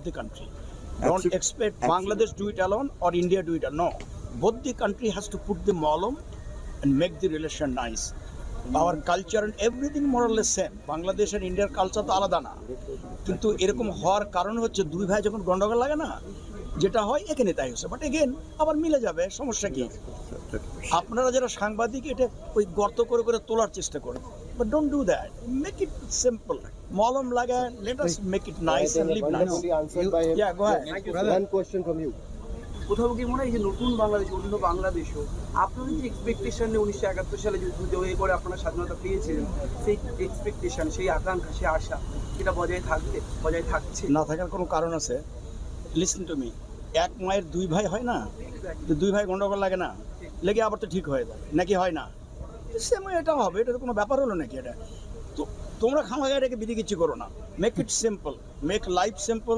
the country. Don't expect Bangladesh do it alone or India do it alone. No, both the country has to put the molum and make the relation nice. Our culture and everything more or less same. Bangladesh আর ইন্ডিয়ার culture তো আলাদা না, কিন্তু এরকম হওয়ার কারণ হচ্ছে দুই ভাই যখন গন্ডগোল লাগে না, যেটা হয় এখানে তাই হচ্ছে। বাট এগেন আবার মিলে যাবে, সমস্যা কি? আপনারা যারা সাংবাদিক এটা ওই গর্ত করে করে তোলার চেষ্টা করেন, but don't do that, make it simple. মলম লাগায়, let us make it nice and live nice. Yeah go ahead. One question from you. কোথাও কি মনে হয় যে নতুন বাংলাদেশ, অন্য বাংলাদেশও আপনাদের যে এক্সপেকটেশন 1971 সালে যুদ্ধ হয়ে করে আপনারা স্বাধীনতা পেয়েছিলেন, সেই এক্সপেকটেশন, সেই আকাঙ্ক্ষা, সেই আশা, এটা বজায় থাকছে? না থাকার কোনো কারণ আছে? লিসেন টু মি, এক মায়ের দুই ভাই হয় না, তো দুই ভাই গন্ডগোল লাগে না, লেগে আবার তো ঠিক হয়ে যায় নাকি হয় না? সেম এটাও হবে, এটা তো কোনো ব্যাপার হলো নাকি? এটা তো তোমরা খামাখা এটাকে বিধি কিছু করো না, make it simple, make life simple,